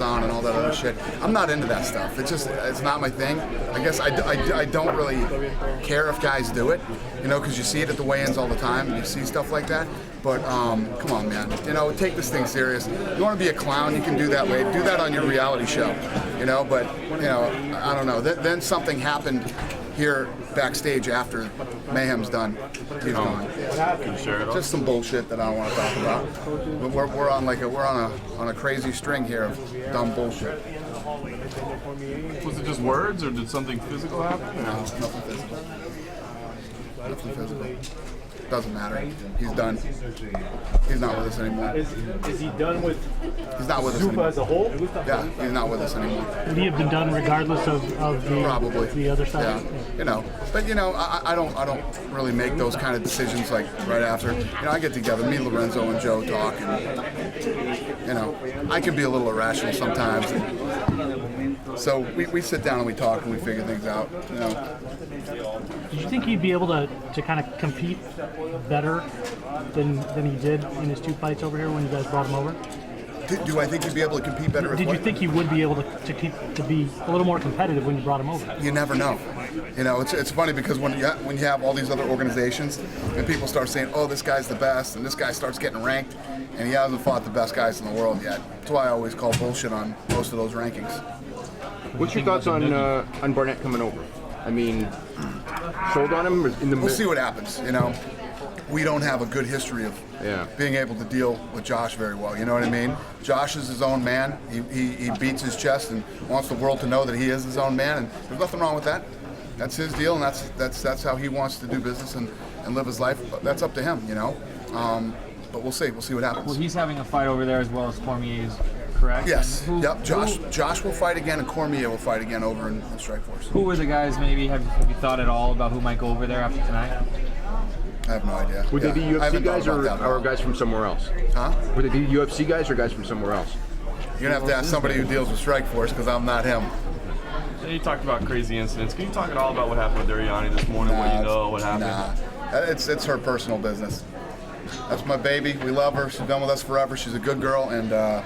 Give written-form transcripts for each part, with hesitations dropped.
on and all that other shit. I'm not into that stuff. It's not my thing. I guess I don't really care if guys do it, because you see it at the weigh-ins all the time, and you see stuff like that. But come on, man. Take this thing serious. You want to be a clown, you can do that way. Do that on your reality show, But I don't know. Then something happened here backstage after Mayhem's done. He's gone. Just some bullshit that I don't want to talk about. But we're on a crazy string here of dumb bullshit. Was it just words, or did something physical happen? No, nothing physical. Nothing physical. Doesn't matter. He's done. He's not with us anymore. Is he done with He's not with us Zupa anymore. as a whole? Yeah, he's not with us anymore. Would he have been done regardless of Probably the other side? Yeah. But I don't really make those kind of decisions like right after. I get together, me, Lorenzo, and Joe talk, and I can be a little irrational sometimes. So we sit down and we talk and we figure things out. Did you think he'd be able to kind of compete better than he did in his 2 fights over here when you guys brought him over? Do I think he'd be able to compete better? Did you think he would be able to be a little more competitive when you brought him over? You never know. It's funny because when you have all these other organizations and people start saying, oh, this guy's the best, and this guy starts getting ranked, and he hasn't fought the best guys in the world yet. That's why I always call bullshit on most of those rankings. What's your thoughts on Bryant coming over? I mean, sold on him in the. We'll see what happens. We don't have a good history of being able to deal with Josh very well. You know what I mean? Josh is his own man. He beats his chest and wants the world to know that he is his own man, and there's nothing wrong with that. That's his deal, and that's how he wants to do business and live his life. But that's up to him, But we'll see. We'll see what happens. Well, he's having a fight over there as well as Cormier's, correct? Yes. Yep. Josh will fight again, and Cormier will fight again over in Strikeforce. Who were the guys? Maybe have you thought at all about who might go over there after tonight? I have no idea. Would they be UFC guys or guys from somewhere else? Huh? Would they be UFC guys or guys from somewhere else? You're gonna have to ask somebody who deals with Strikeforce because I'm not him. You talked about crazy incidents. Can you talk at all about what happened with Arianny this morning? What happened? It's her personal business. That's my baby. We love her. She's been with us forever. She's a good girl, and we're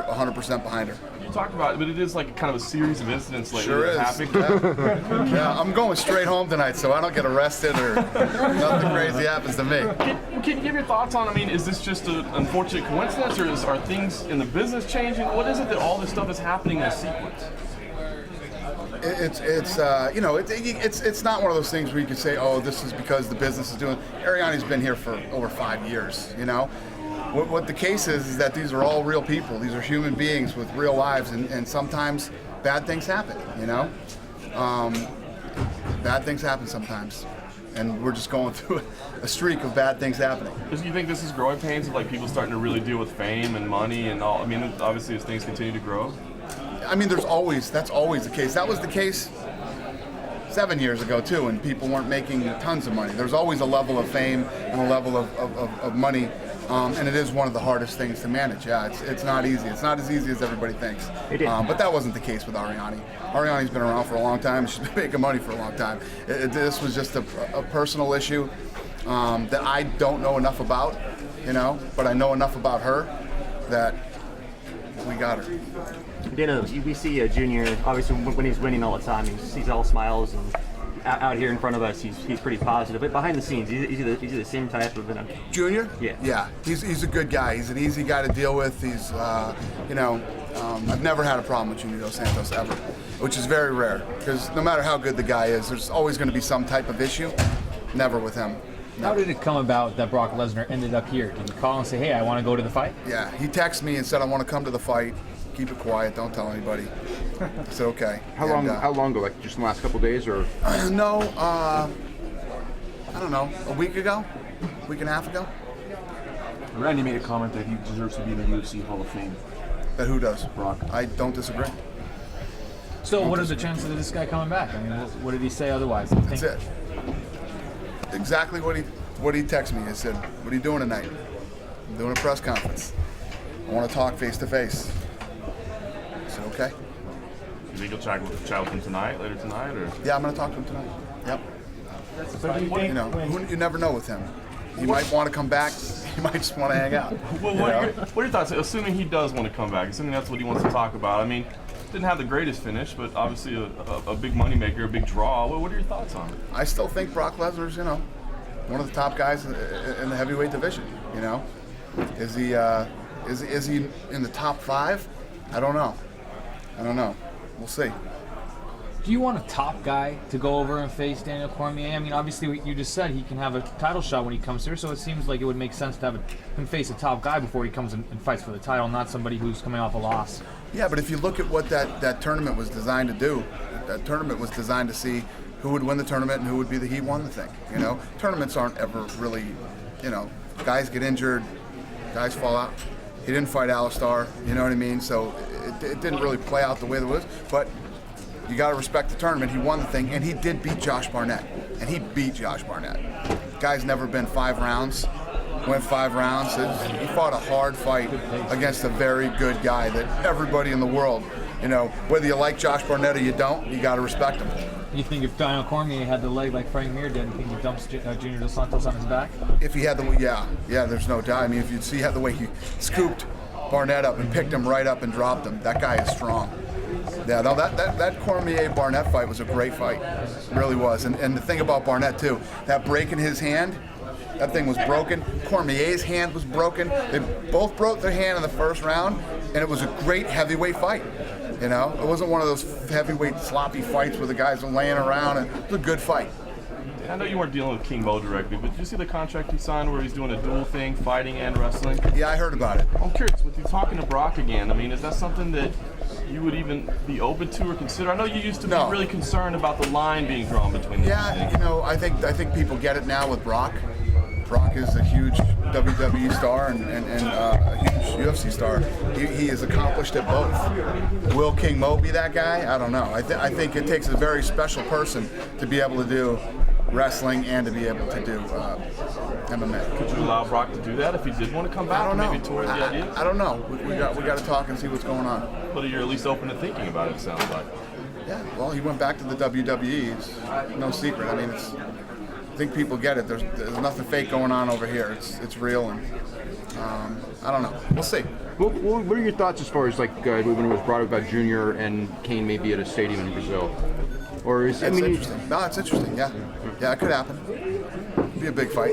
100% behind her. You talked about it, but it is like kind of a series of incidents lately. Sure is. Yeah, I'm going straight home tonight, so I don't get arrested or nothing crazy happens to me. Can you give your thoughts on? I mean, is this just an unfortunate coincidence, or are things in the business changing? What is it that all this stuff is happening in a sequence? It's not one of those things where you can say, oh, this is because the business is doing. Arianny's been here for over 5 years. What the case is that these are all real people. These are human beings with real lives, and sometimes bad things happen. Bad things happen sometimes, and we're just going through a streak of bad things happening. Do you think this is growing pains of like people starting to really deal with fame and money and all? I mean, obviously as things continue to grow. I mean, that's always the case. That was the case 7 years ago too, and people weren't making tons of money. There's always a level of fame and a level of money, and it is one of the hardest things to manage. Yeah, it's not easy. It's not as easy as everybody thinks. But that wasn't the case with Arianny. Arianny's been around for a long time. She's been making money for a long time. This was just a personal issue that I don't know enough about, but I know enough about her that we got her. We see Junior, obviously when he's winning all the time, he's all smiles, and out here in front of us, he's pretty positive. But behind the scenes, is he the same type of Junior? Yeah. Yeah, he's a good guy. He's an easy guy to deal with. He's, I've never had a problem with Junior Dos Santos ever, which is very rare, because no matter how good the guy is, there's always going to be some type of issue. Never with him. How did it come about that Brock Lesnar ended up here? Did you call and say, hey, I want to go to the fight? Yeah, he texted me and said, I want to come to the fight. Keep it quiet, don't tell anybody. I said, okay. How long ago? Like just in the last couple of days, or? No, I don't know, a week and a half ago. Randy made a comment that he deserves to be in the UFC Hall of Fame. That who does? Brock. I don't disagree. So what are the chances of this guy coming back? I mean, what did he say otherwise? That's it. Exactly what he texted me. He said, what are you doing tonight? I'm doing a press conference. I want to talk face to face. I said, okay. You think you'll chat with him later tonight, or? Yeah, I'm going to talk to him tonight. Yep. So do you think you never know with him. He might want to come back. you might just want to hang out. Well, what are your thoughts? Assuming he does want to come back, assuming that's what he wants to talk about. I mean, didn't have the greatest finish, but obviously a big moneymaker, a big draw. What are your thoughts on it? I still think Brock Lesnar's, one of the top guys in the heavyweight division. Is he in the top 5? I don't know. We'll see. Do you want a top guy to go over and face Daniel Cormier? I mean, obviously, what you just said, he can have a title shot when he comes here, so it seems like it would make sense to have him face a top guy before he comes and fights for the title, not somebody who's coming off a loss. Yeah, but if you look at what that tournament was designed to do, that tournament was designed to see who would win the tournament and who would be the he won the thing. Tournaments aren't ever really, guys get injured, guys fall out. He didn't fight Alistar, you know what I mean? So it didn't really play out the way that it was, but you got to respect the tournament. He won the thing, and he did beat Josh Barnett, and he beat Josh Barnett. Guy's never been 5 rounds, went 5 rounds. He fought a hard fight against a very good guy that everybody in the world, whether you like Josh Barnett or you don't, you got to respect him. You think if Daniel Cormier had the leg like Frank Mir did, you think he dumps Junior Dos Santos on his back? If he had yeah, there's no doubt. I mean, if you see the way he scooped Barnett up and picked him right up and dropped him, that guy is strong. Yeah, no, that Cormier-Barnett fight was a great fight. It really was. And the thing about Barnett, too, that break in his hand, that thing was broken. Cormier's hand was broken. They both broke their hand in the first round, and it was a great heavyweight fight. It wasn't one of those heavyweight sloppy fights where the guys are laying around. It was a good fight. I know you weren't dealing with King Mo directly, but did you see the contract he signed where he's doing a dual thing, fighting and wrestling? Yeah, I heard about it. I'm curious, with you talking to Brock again, I mean, is that something that you would even be open to or consider? I know you used to be really concerned about the line being drawn between the two things. I think people get it now with Brock. Brock is a huge WWE star and a huge UFC star. He has accomplished it both. Will King Mo be that guy? I don't know. I think it takes a very special person to be able to do wrestling and to be able to do MMA. Could you allow Brock to do that if he did want to come back? I don't know. Maybe towards the idea? I don't know. We got to talk and see what's going on. But you're at least open to thinking about it, it sounds like. Yeah, well, he went back to the WWE. It's no secret. I mean, I think people get it. There's nothing fake going on over here. It's real, and I don't know. We'll see. What are your thoughts as far as when it was brought up about Junior and Kane maybe at a stadium in Brazil? Or is interesting. No, it's interesting. Yeah, it could happen. It'd be a big fight.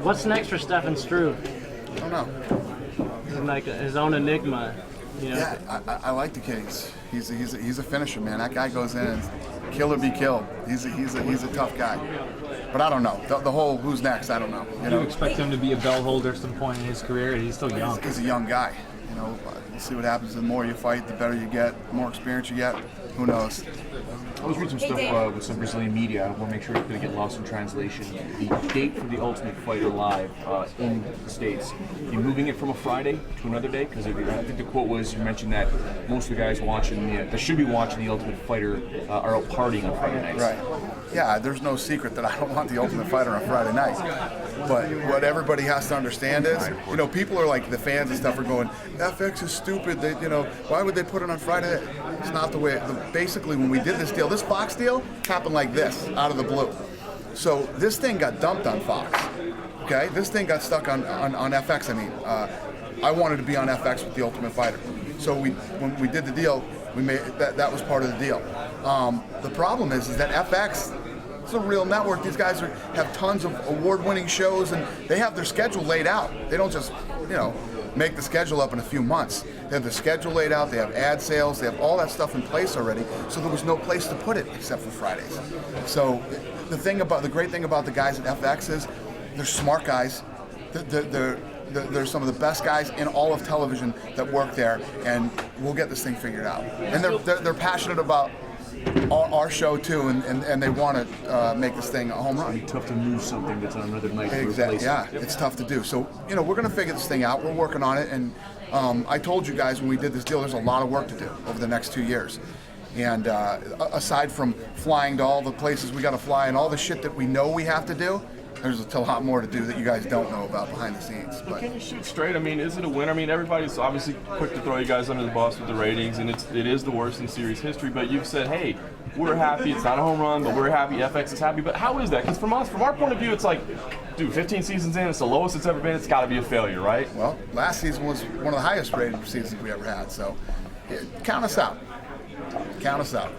What's next for Stefan Struve? I don't know. He's like his own enigma. Yeah, I like the kid. He's a finisher, man. That guy goes in and kill or be killed. He's a tough guy. But I don't know. The whole who's next, I don't know. Do you expect him to be a belt holder at some point in his career? He's still young. He's a young guy. We'll see what happens. The more you fight, the better you get. The more experience you get. Who knows? I was reading some stuff with some Brazilian media. I don't want to make sure it's going to get lost in translation. The date for the Ultimate Fighter Live in the States, you're moving it from a Friday to another day? Because I think the quote was, you mentioned that most of the guys watching, that should be watching the Ultimate Fighter are out partying on Friday nights. Right. Yeah, there's no secret that I don't want the Ultimate Fighter on Friday night. But what everybody has to understand is, people are like, the fans and stuff are going, FX is stupid. They, why would they put it on Friday? It's not the way. Basically, when we did this deal, this Fox deal happened like this, out of the blue. So this thing got dumped on Fox. Okay, this thing got stuck on FX. I mean, I wanted to be on FX with the Ultimate Fighter. So when we did the deal, we made that was part of the deal. The problem is that FX. It's a real network. These guys have tons of award-winning shows, and they have their schedule laid out. They don't just, make the schedule up in a few months. They have their schedule laid out. They have ad sales. They have all that stuff in place already. So there was no place to put it except for Fridays. So the great thing about the guys at FX is they're smart guys. They're some of the best guys in all of television that work there, and we'll get this thing figured out. And they're passionate about our show too, and they want to make this thing a home run. It'd be tough to move something that's on another night. Exactly. Yeah, it's tough to do. So we're going to figure this thing out. We're working on it, and I told you guys when we did this deal, there's a lot of work to do over the next 2 years. And aside from flying to all the places we got to fly and all the shit that we know we have to do, there's a lot more to do that you guys don't know about behind the scenes. But Can you shoot straight? I mean, is it a win? I mean, everybody's obviously quick to throw you guys under the bus with the ratings, and it is the worst in series history. But you've said, hey, we're happy. It's not a home run, but we're happy. FX is happy. But how is that? Because from our point of view, it's like, dude, 15 seasons in, it's the lowest it's ever been. It's got to be a failure, right? well, last season was one of the highest rated seasons we ever had. So count us out. Count us out.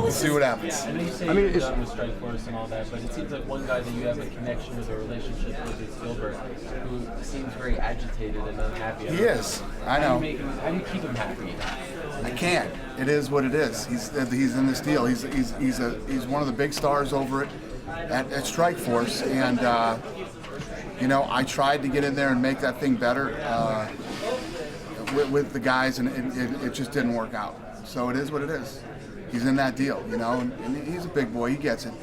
See what happens. I know you say I mean, you're it's- done with Strikeforce and all that, but it seems like one guy that you have a connection with, a relationship with, is Gilbert, who seems very agitated and unhappy. He is. I How know. do you keep him happy? I can't. It is what it is. He's in this deal. He's one of the big stars over at Strikeforce, and I tried to get in there and make that thing better with the guys, and it just didn't work out. So it is what it is. He's in that deal, and he's a big boy. He gets it.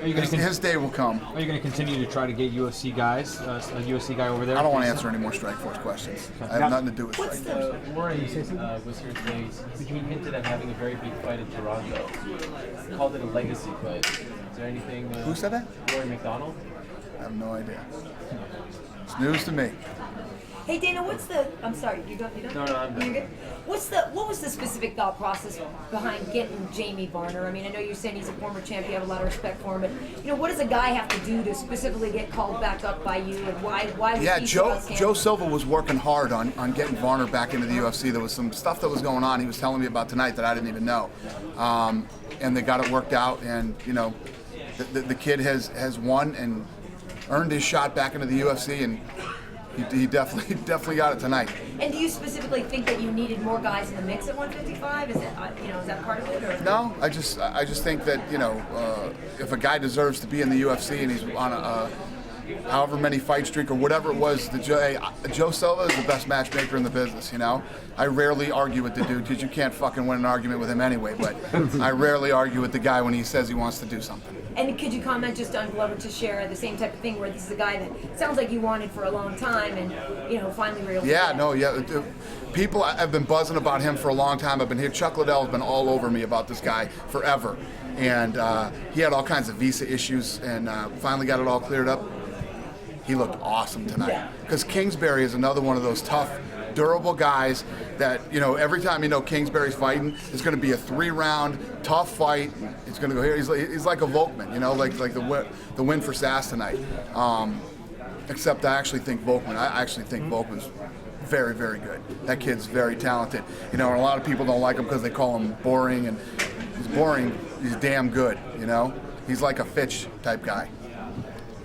His day will come. Are you going to continue to try to get UFC guys, a UFC guy over there? I don't want to answer any more Strikeforce questions. I have nothing to do with Strikeforce. Warren was here today. He hinted at having a very big fight in Toronto. He called it a legacy fight. Is there anything? Who said that? Warren McDonald? I have no idea. It's news to me. Hey Dana, I'm sorry, you don't? No, I'm done. You're good? What was the specific thought process behind getting Jamie Varner? I mean, I know you're saying he's a former champ, you have a lot of respect for him, but what does a guy have to do to specifically get called back up by you, and why was Yeah, he so Joe outstanding? Silva was working hard on getting Varner back into the UFC. There was some stuff that was going on he was telling me about tonight that I didn't even know. And they got it worked out, and the kid has won and earned his shot back into the UFC, and he definitely got it tonight. And do you specifically think that you needed more guys in the mix at 155? Is that part of it? Or? No, I just think that if a guy deserves to be in the UFC and he's on a however many fight streak or whatever it was, Joe Silva is the best matchmaker in the business. I rarely argue with the dude because you can't fucking win an argument with him anyway. But I rarely argue with the guy when he says he wants to do something. And could you comment just on Glover to share the same type of thing where this is a guy that sounds like you wanted for a long time and finally were able to get it? People have been buzzing about him for a long time. I've been here. Chuck Liddell's been all over me about this guy forever. And he had all kinds of visa issues and finally got it all cleared up. He looked awesome tonight. Because Kingsbury is another one of those tough, durable guys that, every time Kingsbury's fighting, it's going to be a 3-round, tough fight. It's going to go here. He's like a Volkman, like the win for Sass tonight. Except I actually think Volkman's very, very good. That kid's very talented. And a lot of people don't like him because they call him boring, and he's boring. He's damn good, He's like a Fitch type guy.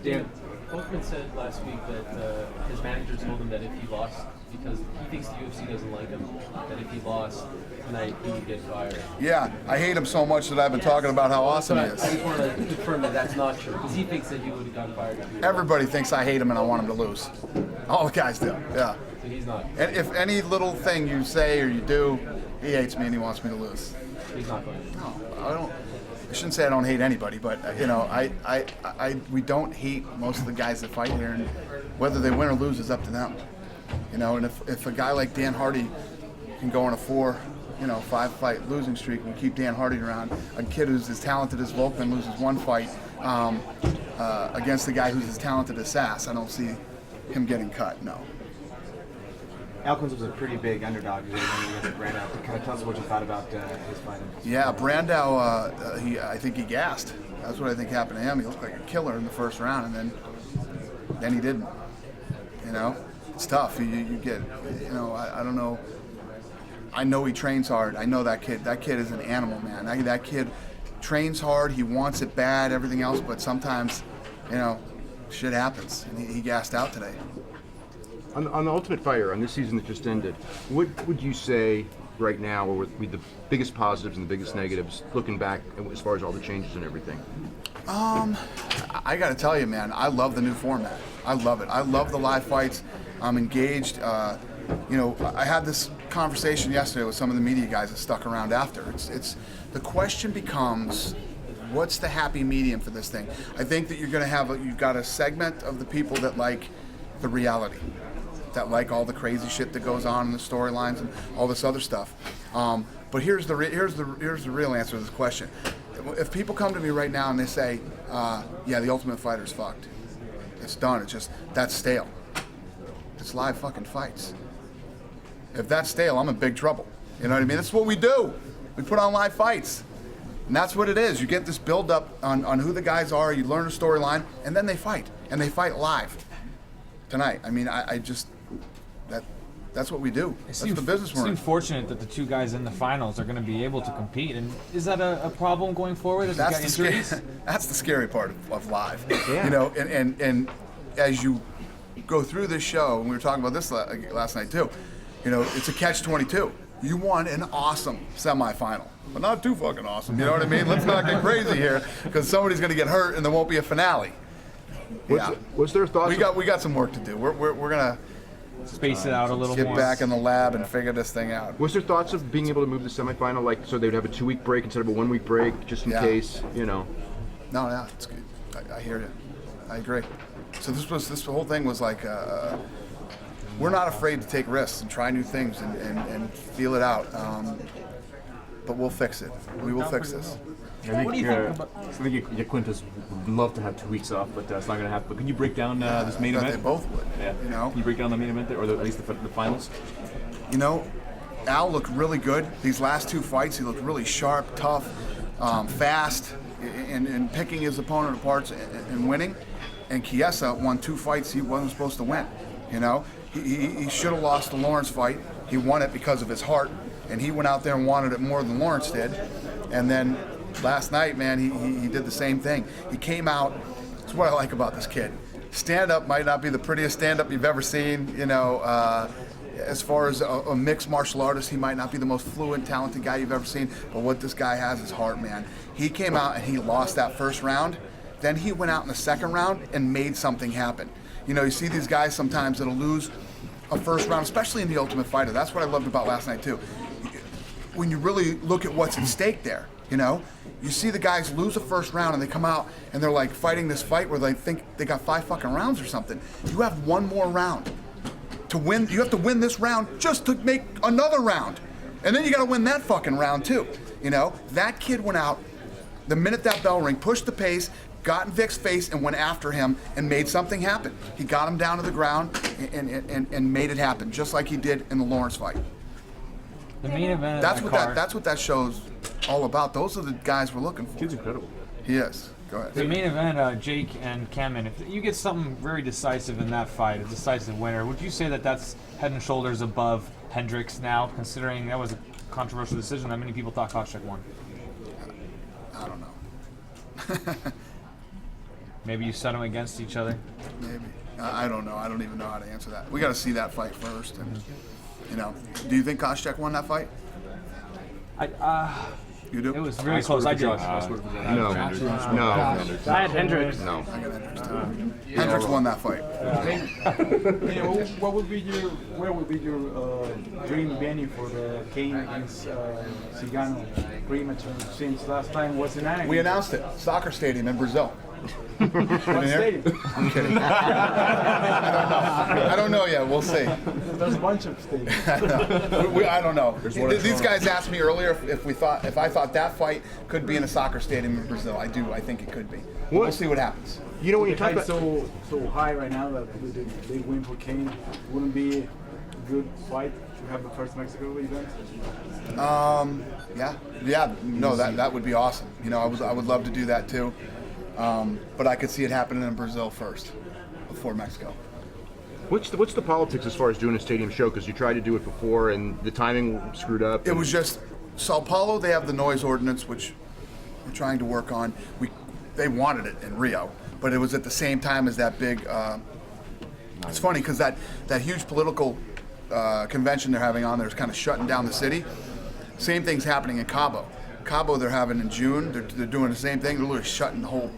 Dan, Volkman said last week that his manager told him that if he lost, because he thinks the UFC doesn't like him, that if he lost tonight, he would get fired. Yeah, I hate him so much that I've been talking about how awesome he I is. just want to confirm that that's not true, because he thinks that he would have gotten fired if he Everybody thinks I hate him and I want him to lose. All the guys do, yeah. lost. So he's not. And if any little thing you say or you do, he hates me and he wants me to lose. He's not going to. No, I shouldn't say I don't hate anybody, but we don't hate most of the guys that fight here, and whether they win or lose is up to them. And if a guy like Dan Hardy can go on a 5-fight losing streak and keep Dan Hardy around, a kid who's as talented as Volkman loses one fight against the guy who's as talented as Sass, I don't see him getting cut. No. Elkins was a pretty big underdog today when he ran out. Kind of tell us what you thought about his fight. Yeah, Brandau, I think he gassed. That's what I think happened to him. He looked like a killer in the first round, and then he didn't. It's tough. You get, I don't know. I know he trains hard. I know that kid. That kid is an animal, man. That kid trains hard. He wants it bad, everything else, but sometimes, shit happens. And he gassed out today. On the Ultimate Fighter, on this season that just ended, what would you say right now would be the biggest positives and the biggest negatives, looking back as far as all the changes and everything? I got to tell you, man, I love the new format. I love it. I love the live fights. I'm engaged. I had this conversation yesterday with some of the media guys that stuck around after. It's the question becomes, what's the happy medium for this thing? I think that you've got a segment of the people that like the reality, that like all the crazy shit that goes on in the storylines and all this other stuff. But here's the real answer to this question. If people come to me right now and they say, yeah, the Ultimate Fighter's fucked, It's done. It's just, that's stale. It's live fucking fights. If that's stale, I'm in big trouble. You know what I mean? That's what we do. We put on live fights. And that's what it is. You get this build up on who the guys are, you learn a storyline, and then they fight. And they fight live tonight. I mean, I just, that's what we do. That's the business we're in. It seems fortunate that the two guys in the finals are going to be able to compete. And is that a problem going forward? As That's you got injuries? that's the scary part of live. You know, and as you go through this show, and we were talking about this last night too, you know, it's a catch-22. You won an awesome semifinal, but not too fucking awesome. You know what I mean? Let's not get crazy here, because somebody's going to get hurt and there won't be a finale. Was there thoughts? We got some work to do. We're gonna space it out a little get more. back in the lab and figure this thing out. Was there thoughts of being able to move the semifinal, like so they'd have a 2-week break instead of a 1-week break, just in case, you know? No, it's good. I hear you. I agree. So this whole thing was like, we're not afraid to take risks and try new things and feel it out. But we'll fix it. We will fix this. I think Yaquintas would love to have 2 weeks off, but it's not going to happen. But can you break down this main event? They both would. Yeah. You know? Can you break down the main event, or at least the finals? You know, Al looked really good. These last two fights, he looked really sharp, tough, fast, and picking his opponent apart and winning. And Chiesa won 2 fights he wasn't supposed to win. You know, he should have lost the Lawrence fight. He won it because of his heart, and he went out there and wanted it more than Lawrence did. And then last night, man, he did the same thing. He came out. That's what I like about this kid. Stand-up might not be the prettiest stand-up you've ever seen. You know, as far as a mixed martial artist, he might not be the most fluent, talented guy you've ever seen. But what this guy has is heart, man. He came out and he lost that first round. Then he went out in the second round and made something happen. You know, you see these guys sometimes that'll lose a first round, especially in The Ultimate Fighter. That's what I loved about last night too. When you really look at what's at stake there, you know, you see the guys lose a first round and they come out and they're like fighting this fight where they think they got 5 fucking rounds or something. You have one more round to win. You have to win this round just to make another round. And then you got to win that fucking round too. You know, that kid went out the minute that bell rang, pushed the pace, got in Vic's face and went after him and made something happen. He got him down to the ground and made it happen, just like he did in the Lawrence fight. The main event. That's what that show's all about. Those are the guys we're looking for. Kid's incredible. He is. Go ahead. The main event, Jake and Kamen, if you get something very decisive in that fight, a decisive winner, would you say that that's head and shoulders above Hendricks now, considering that was a controversial decision that many people thought Koscheck won? I don't know. Maybe you set them against each other? Maybe. I don't know. I don't even know how to answer that. We got to see that fight first. And, you know, do you think Koscheck won that fight? You do? It was very close. I did. No. I had Hendricks. No. I got Hendricks too. Hendricks won that fight. Where would be your dream venue for the Karyn against Cigano rematch? Since last time was in Anaheim. We announced it. Soccer stadium in Brazil. What stadium? I'm kidding. I don't know yet. We'll see. There's a bunch of stadiums. I don't know. These guys asked me earlier if I thought that fight could be in a soccer stadium in Brazil. I do. I think it could be. We'll see what happens. You know, when you talk It's about so high right now that with the big win for Karyn, wouldn't be a good fight to have the first Mexico event? Yeah. No, that would be awesome. You know, I would love to do that too. But I could see it happening in Brazil first, before Mexico. what's the politics as far as doing a stadium show? Because you tried to do it before and the timing screwed up. It was just Sao Paulo. They have the noise ordinance, which we're trying to work on. They wanted it in Rio, but it was at the same time as that big. It's funny because that huge political convention they're having on there is kind of shutting down the city. Same thing's happening in Cabo. Cabo they're having in June. They're doing the same thing. They're literally shutting the whole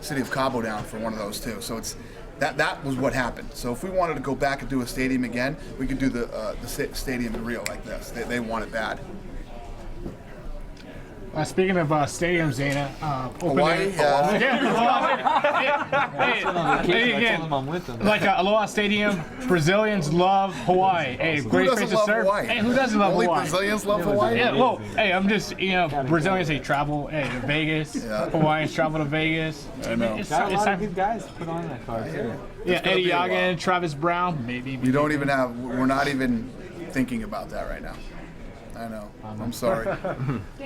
city of Cabo down for one of those too. So it's that was what happened. So if we wanted to go back and do a stadium again, we could do the stadium in Rio like this. They want it bad. Speaking of stadiums, Dana, Hawaii, Hey, again, I'm with them. like Aloha Stadium, Brazilians love Hawaii. Hey, great doesn't place to love serve. Hawaii? Hey, who doesn't love Only Hawaii? Brazilians love Hawaii? Yeah, well, hey, I'm just, Brazilians, they travel, to Vegas. Yeah. Hawaiians travel to Vegas. I know. It's Got a lot of time. good guys to put on that card too. Yeah, gonna Eddie be a while. Yagan, Travis Brown, maybe. We're not even thinking about that right now. I know. I'm sorry.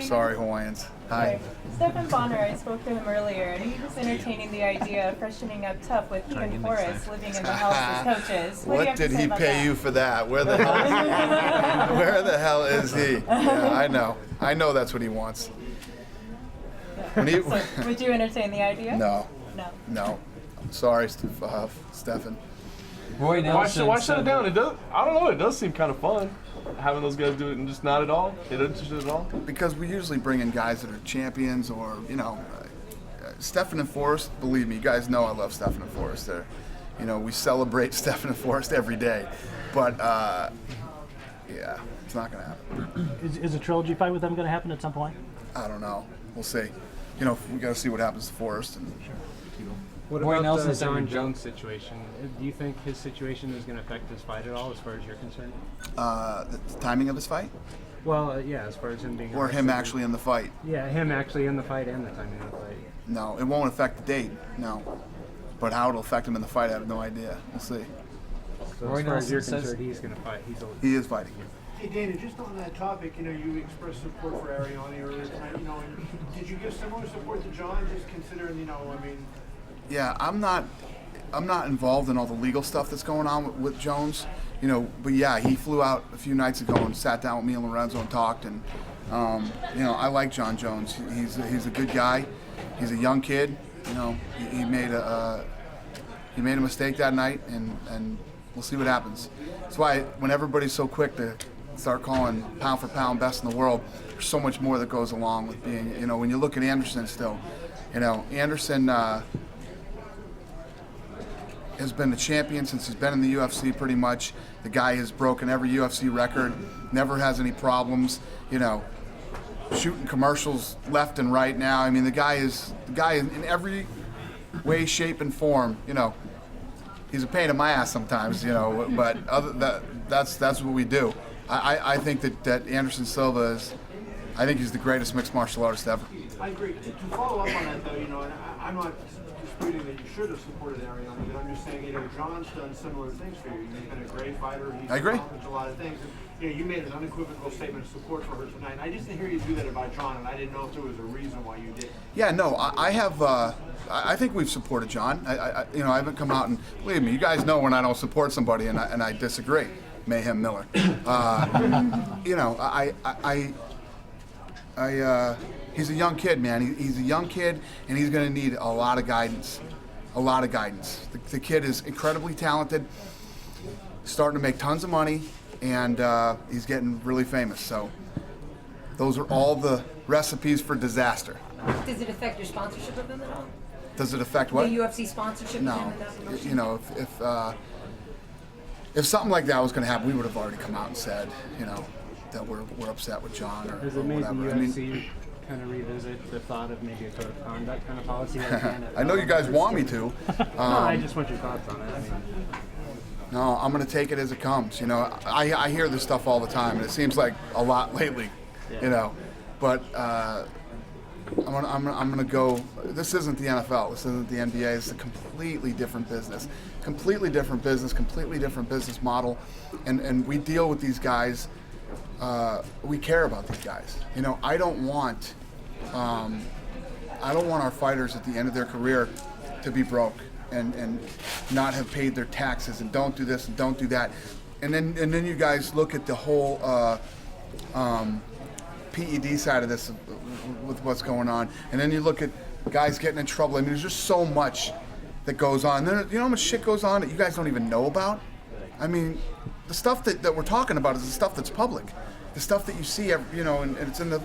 Sorry, Hawaiians. Hi. Stephen Bonner, I spoke to him earlier, and he was entertaining the idea of freshening up tough with Keegan Forrest living in the house as coaches. What do you have What did to say he about pay that? you for that? Where the hell? Where the hell is he? Yeah, I know. I know that's what he wants. When he, So, would you entertain the idea? no, No. no. Sorry, Stefan. Roy Nelson. Why shut it down? It does. I don't know. It does seem kind of fun having those guys do it and just not at all. They don't interested at all. Because we usually bring in guys that are champions, or Stefan and Forrest. Believe me, you guys know I love Stefan and Forrest. We celebrate Stefan and Forrest every day, but yeah, it's not gonna happen. Is a trilogy fight with them going to happen at some point? I don't know. We'll see. We got to see what happens to Forrest. And What Roy about Nelson the said John we- Jones situation? Do you think his situation is going to affect his fight at all, as far as you're concerned? the timing of his fight, Well, yeah, as far as him being or him arrested. actually in the fight. Yeah, him actually in the fight and the timing of the fight. No, it won't affect the date. No, but how it'll affect him in the fight, I have no idea. We'll see. So Roy as far as you're Nelson says- concerned, he's going to fight. He is fighting. Hey Dana, just on that topic, you expressed support for Arianny earlier tonight, and did you give similar support to John, just considering, Yeah, I'm not involved in all the legal stuff that's going on with Jones, But yeah, he flew out a few nights ago and sat down with me and Lorenzo and talked, and I like John Jones. He's a good guy. He's a young kid. He made a mistake that night, and we'll see what happens. That's why when everybody's so quick to start calling pound for pound best in the world, there's so much more that goes along with being. When you look at Anderson still, Anderson. Has been a champion since he's been in the UFC pretty much. The guy has broken every UFC record, never has any problems, shooting commercials left and right now. I mean, the guy is in every way, shape, and form, he's a pain in my ass sometimes, but that's what we do. I think that Anderson Silva he's the greatest mixed martial artist ever. I agree. To follow up on that though, and I'm not disputing that you should have supported Arianny, but I'm just saying, John's done similar things for you. He's been a great fighter. He's I agree. accomplished a lot of things. And, you made an unequivocal statement of support for her tonight. I just didn't hear you do that about John, and I didn't know if there was a reason why you did. Yeah, no, I have. I think we've supported John. I haven't come out and believe me. You guys know when I don't support somebody and I disagree. Mayhem Miller. He's a young kid, man. He's a young kid, and he's going to need a lot of guidance. The kid is incredibly talented, starting to make tons of money, and he's getting really famous. So those are all the recipes for disaster. Does it affect your sponsorship of him at all? Does it affect what? The UFC sponsorship of him No. and that promotion? If something like that was going to happen, we would have already come out and said, that we're upset with John or Has it made the whatever. UFC kind of revisit the thought of maybe a code of conduct kind of policy? I know you guys want me to. No, I just want your thoughts on it. No, I'm going to take it as it comes. I hear this stuff all the time, and it seems like a lot lately. But I'm going to go. This isn't the NFL. This isn't the NBA. It's a completely different business. Completely different business model, and we deal with these guys. We care about these guys. I don't want our fighters at the end of their career to be broke and not have paid their taxes and don't do this and don't do that. And then you guys look at the whole PED side of this with what's going on, and then you look at guys getting in trouble. I mean, there's just so much that goes on. Then how much shit goes on that you guys don't even know about? I mean, the stuff that we're talking about is the stuff that's public. The stuff that you see, and it's in the.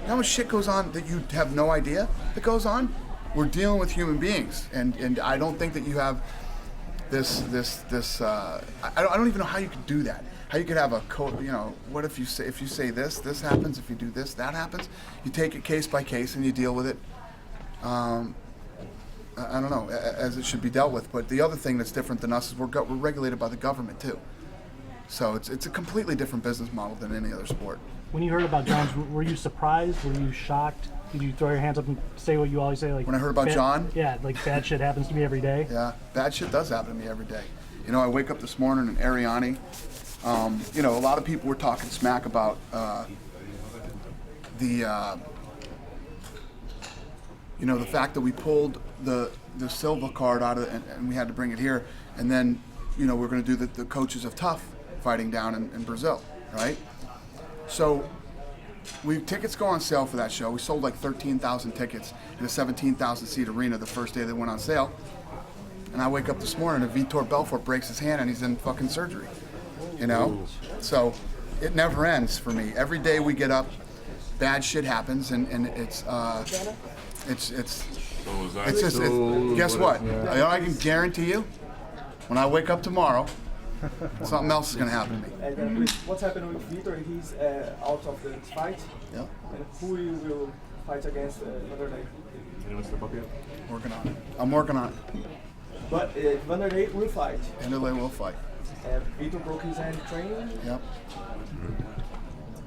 How much shit goes on that you have no idea that goes on? We're dealing with human beings, and I don't think that you have this. I don't even know how you could do that. how you could have a what if you say this happens, if you do this, that happens. You take it case by case and you deal with it. I don't know, as it should be dealt with. But the other thing that's different than us is we're regulated by the government too. So it's a completely different business model than any other sport. When you heard about John's, were you surprised? Were you shocked? Did you throw your hands up and say what you always say? Like when I heard about John? Yeah, like bad shit happens to me every day. Yeah, bad shit does happen to me every day. You know, I wake up this morning and Arianny, you know, a lot of people were talking smack about the fact that we pulled the Silva card out of and we had to bring it here, and then, you know, we're going to do the Coaches of Tough fighting down in Brazil, right? So tickets go on sale for that show. We sold like 13,000 tickets in a 17,000 seat arena the first day they went on sale. And I wake up this morning and Vitor Belfort breaks his hand and he's in fucking surgery. You know? So it never ends for me. Every day we get up, bad shit happens, and it's just guess what? You know, I can guarantee you, when I wake up tomorrow, something else is going to happen to me. And what's happened with Vitor? He's out of the fight. Yeah. And who you will fight against Vanderlei? Working on it. I'm working on it. But Vanderlei will fight. Vanderlei will fight. Vitor broke his hand training. Yep.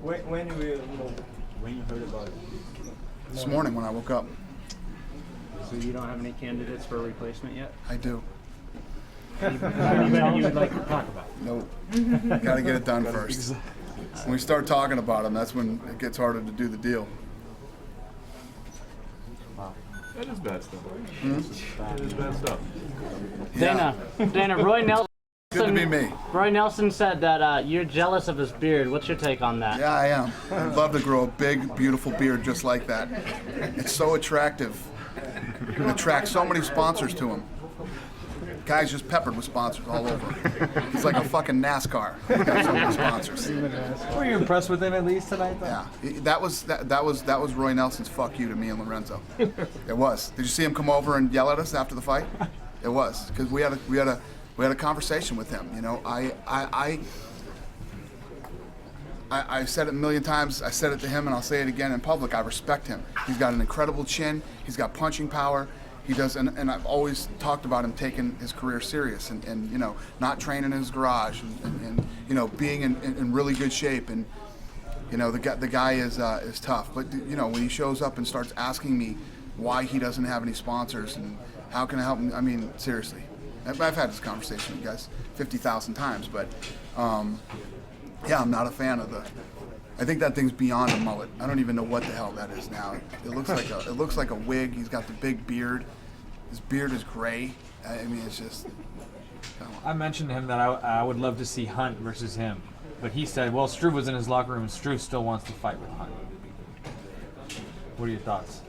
When you will know? When you heard about it? This morning when I woke up. So you don't have any candidates for a replacement yet? I do. Anybody you would like to talk about? Nope. Got to get it done first. When we start talking about them, that's when it gets harder to do the deal. That is bad stuff. That is bad stuff. Dana, Roy Nelson. Good to be me. Roy Nelson said that you're jealous of his beard. What's your take on that? Yeah, I am. I'd love to grow a big, beautiful beard just like that. It's so attractive. It attracts so many sponsors to him. Guy's just peppered with sponsors all over. He's like a fucking NASCAR. He's got so many sponsors. Were you impressed with him at least tonight, though? Yeah, that was Roy Nelson's fuck you to me and Lorenzo. It was. Did you see him come over and yell at us after the fight? It was, because we had a conversation with him. You know, I said it a million times. I said it to him, and I'll say it again in public. I respect him. He's got an incredible chin. He's got punching power. He does, and I've always talked about him taking his career serious, and you know, not training in his garage, and you know, being in really good shape, and you know, the guy is tough. But you know, when he shows up and starts asking me why he doesn't have any sponsors and how can I help him, I mean, seriously, I've had this conversation with you guys 50,000 times, but yeah, I'm not a fan of I think that thing's beyond a mullet. I don't even know what the hell that is now. It looks like a wig. He's got the big beard. His beard is gray. I mean, it's just. I mentioned to him that I would love to see Hunt versus him, but he said, well, Struve was in his locker room and Struve still wants to fight with Hunt. What are your thoughts?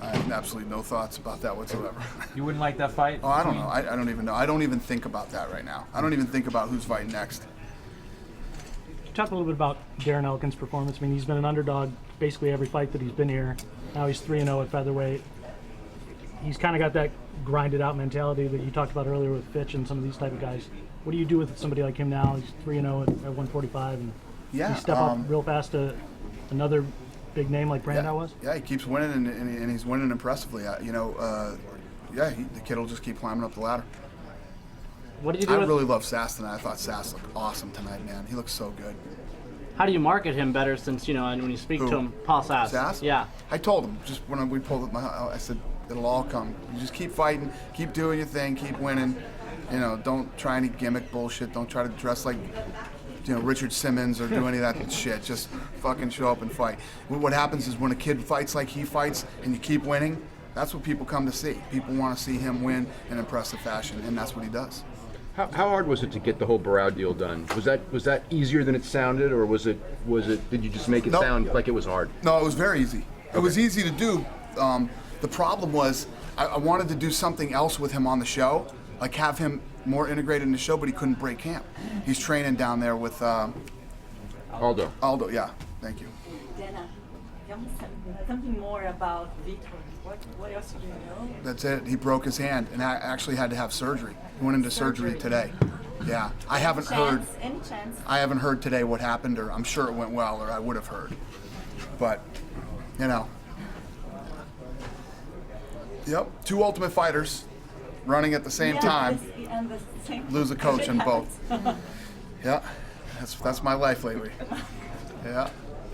I have absolutely no thoughts about that whatsoever. You wouldn't like that fight? Oh, I don't know. I don't even know. I don't even think about that right now. I don't even think about who's fighting next. Talk a little bit about Darren Elkin's performance. I mean, he's been an underdog basically every fight that he's been here. Now he's 3-0 at featherweight. He's kind of got that grinded out mentality that you talked about earlier with Fitch and some of these type of guys. What do you do with somebody like him now? He's 3-0 at 145, and yeah, he step up real fast to another big name like Brandon was? Yeah, he keeps winning, and he's winning impressively. You know, yeah, the kid will just keep climbing up the ladder. What do you do? I really love Sass tonight. I thought Sass looked awesome tonight, man. He looks so good. How do you market him better since, you know, when you speak to him, Paul Sass? Sass? Yeah. I told him, just when we pulled it, I said, it'll all come. You just keep fighting, keep doing your thing, keep winning. You know, don't try any gimmick bullshit. Don't try to dress like, you know, Richard Simmons or do any of that shit. Just fucking show up and fight. What happens is when a kid fights like he fights and you keep winning, that's what people come to see. People want to see him win in impressive fashion, and that's what he does. How hard was it to get the whole Barrow deal done? Was that easier than it sounded, or was it? Did you just make it sound like it was hard? No, it was very easy. It was easy to do. The problem was I wanted to do something else with him on the show, like have him more integrated in the show, but he couldn't break camp. He's training down there with Aldo. Aldo, yeah. Thank you. Dana, tell me something more about Vitor. What else do you know? That's it. He broke his hand and actually had to have surgery. He went into surgery today. Yeah, I haven't heard. Any chance? I haven't heard today what happened, or I'm sure it went well, or I would have heard. But, you know. Yep, 2 Ultimate Fighters running at the same time. And the same Lose a coach in both. Yeah, that's my life lately. Yeah.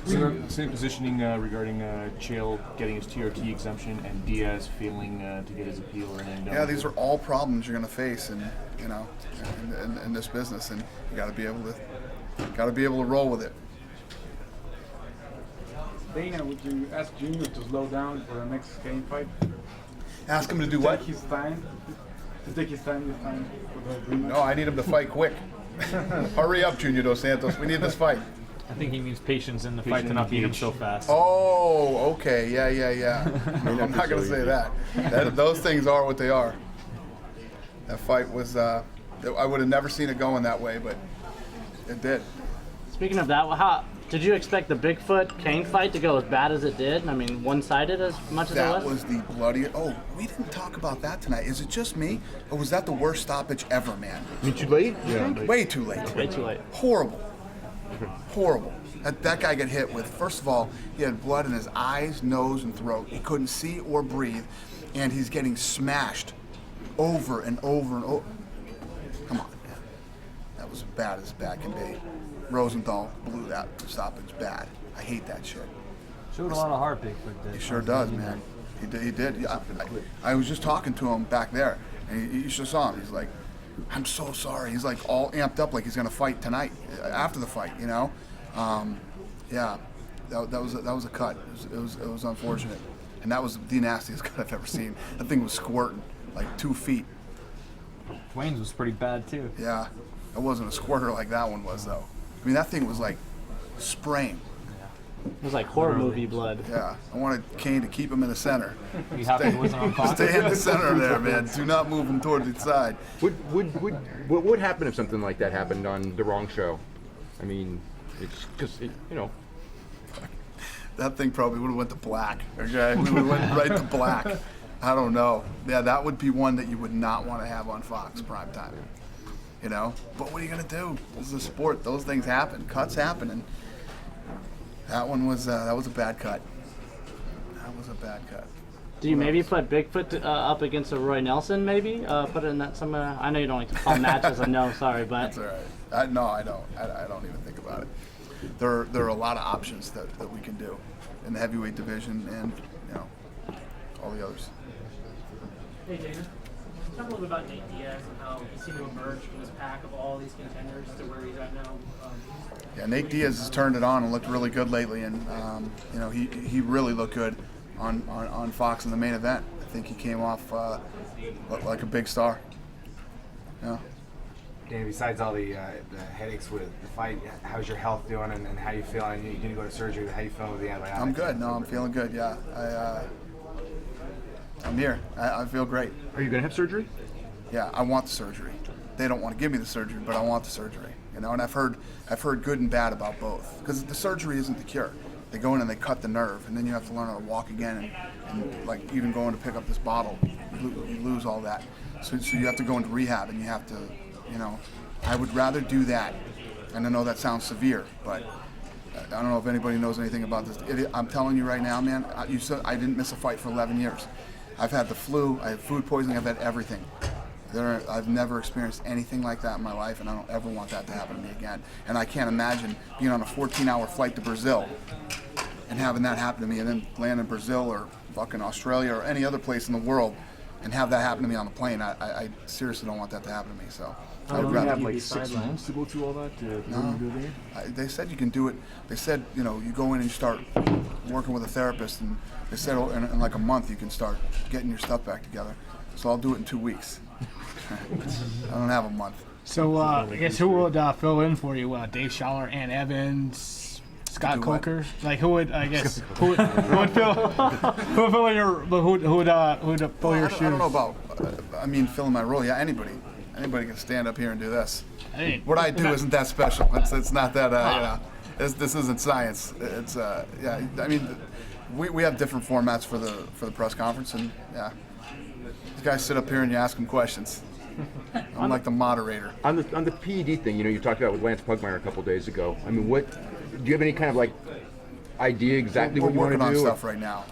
Same positioning regarding Chael getting his TRT exemption and Diaz failing to get his appeal or anything. Yeah, these are all problems you're going to face, in this business, and you got to be able to roll with it. Dana, would you ask Junior to slow down for the next game fight? Ask him to do what? Take his time. To take his time this time for the rematch. No, I need him to fight quick. Hurry up, Junior Dos Santos. We need this fight. I think he means patience in the fight to not beat him so fast. Oh, okay. Yeah. I'm not going to say that. Those things are what they are. That fight was, I would have never seen it going that way, but it did. Speaking of that, how did you expect the Bigfoot Kane fight to go as bad as it did? I mean, one-sided as much as it was? That was the bloody... Oh, we didn't talk about that tonight. Is it just me? Or was that the worst stoppage ever, man? You too late? Yeah. Way too late. Way too late. Horrible. That guy got hit with, first of all, he had blood in his eyes, nose, and throat. He couldn't see or breathe, and he's getting smashed over and over and over. Come on, man. That was as bad as bad can be. Rosenthal blew that stoppage bad. I hate that shit. Showed a lot of heart, Bigfoot. He sure does, man. He did. Yeah, I was just talking to him back there, and you should have saw him. He's like, I'm so sorry. He's like all amped up, like he's gonna fight tonight, after the fight, you know. Yeah, that was a cut. It was unfortunate, and that was the nastiest cut I've ever seen. That thing was squirting like 2 feet. Dwayne's was pretty bad too. Yeah, it wasn't a squirter like that one was though. I mean, that thing was like spraying. It was like horror movie blood. Yeah, I wanted Kane to keep him in the center. You happy it wasn't on Fox? Stay in the center there, man. Do not move him toward the side. What would happen if something like that happened on the wrong show? I mean, it's just, That thing probably would have went to black. Okay, we would have went right to black. I don't know. Yeah, that would be one that you would not want to have on Fox primetime. You know, but what are you gonna do? This is a sport. Those things happen. Cuts happen, and that one was that was a bad cut. That was a bad cut. Do you maybe put Bigfoot up against a Roy Nelson? Maybe put in that some. I know you don't like to call matches. I know, sorry, but that's all right. No, I don't. I don't even think about it. There are a lot of options that we can do in the heavyweight division, and all the others. Hey, Dana. Talk a little bit about Nate Diaz and how he seemed to emerge from this pack of all these contenders to where he's at now. Yeah, Nate Diaz has turned it on and looked really good lately, and he really looked good on Fox in the main event. I think he came off like a big star. Yeah. Dan, besides all the headaches with the fight, how's your health doing, and how you feeling? You're gonna go to surgery. How you feeling with the antibiotics? I'm good. No, I'm feeling good. Yeah, I'm here. I feel great. Are you gonna have surgery? Yeah, I want the surgery. They don't want to give me the surgery, but I want the surgery. And I've heard good and bad about both. Because the surgery isn't the cure. They go in and they cut the nerve, and then you have to learn how to walk again, and like even going to pick up this bottle, you lose all that. So you have to go into rehab, and you have to, I would rather do that. And I know that sounds severe, but I don't know if anybody knows anything about this. I'm telling you right now, man. You said I didn't miss a fight for 11 years. I've had the flu, I had food poisoning, I've had everything. I've never experienced anything like that in my life, and I don't ever want that to happen to me again. And I can't imagine being on a 14-hour flight to Brazil and having that happen to me, and then land in Brazil or fucking Australia or any other place in the world and have that happen to me on the plane. I seriously don't want that to happen to me. So I would rather have like 6 months to go through all that to go there. They said you can do it. They said you go in and you start working with a therapist, and they said in like a month you can start getting your stuff back together. So I'll do it in 2 weeks. I don't have a month. So I guess who would fill in for you? Dave Schaller, Ann Evans, Scott Coker. Like who would who would fill your shoes? I don't know about. Filling my role. Yeah, anybody can stand up here and do this. What I do isn't that special. It's not that. This isn't science. It's we have different formats for the press conference, and yeah, these guys sit up here and you ask them questions. I'm like the moderator. On the PED thing, you talked about with Lance Pugmire a couple days ago. I mean, do you have any kind of like idea exactly what you want to do? We're working on stuff right now.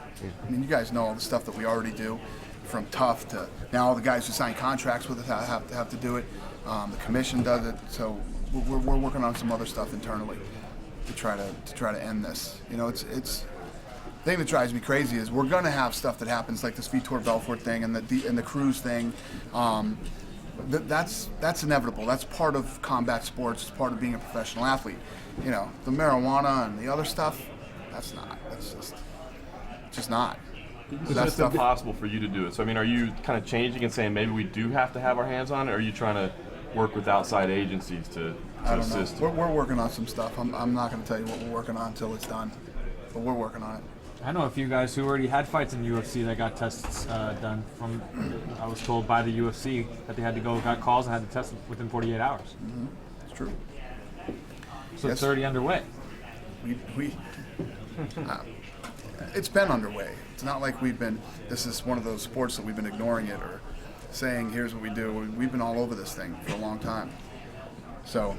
I mean, you guys know all the stuff that we already do, from tough to now all the guys who sign contracts with us have to do it. The commission does it, so we're working on some other stuff internally to try to end this. It's the thing that drives me crazy is we're gonna have stuff that happens like this Vitor Belfort thing and the cruise thing. That's inevitable. That's part of combat sports. It's part of being a professional athlete. The marijuana and the other stuff, that's not. That's just not. So that's impossible for you to do it. So I mean, are you kind of changing and saying maybe we do have to have our hands on it, or are you trying to work with outside agencies to assist? We're working on some stuff. I'm not going to tell you what we're working on until it's done, but we're working on it. I know a few guys who already had fights in the UFC that got tests done from, I was told by the UFC that they had to got calls and had to test within 48 hours. Mm-hmm. It's true. So it's already underway. It's been underway. It's not like this is one of those sports that we've been ignoring it or saying, here's what we do. We've been all over this thing for a long time. So.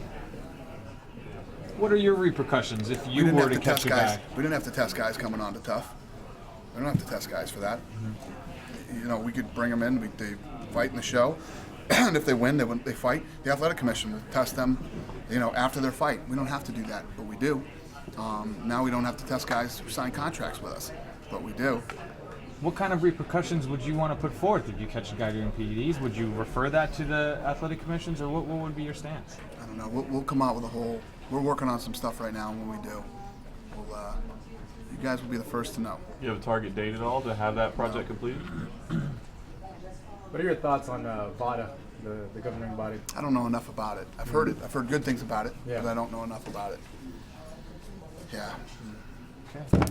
What are your repercussions if you were to catch a guy? We didn't have to test guys coming on to Tough. We don't have to test guys for that. Mm-hmm. We could bring them in. They fight in the show, and if they win, they fight. The athletic commission will test them, after their fight. We don't have to do that, but we do. Now we don't have to test guys who sign contracts with us, but we do. What kind of repercussions would you want to put forth if you catch a guy doing PEDs? Would you refer that to the athletic commissions, or what would be your stance? I don't know. We'll come out with a whole. We're working on some stuff right now, and when we do, you guys will be the first to know. You have a target date at all to have that project completed? What are your thoughts on VADA, the governing body? I don't know enough about it. I've heard it. I've heard good things about it, yeah. But I don't know enough about it. Yeah. Okay.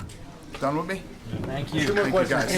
Done with me? Thank you. Thank you, guys.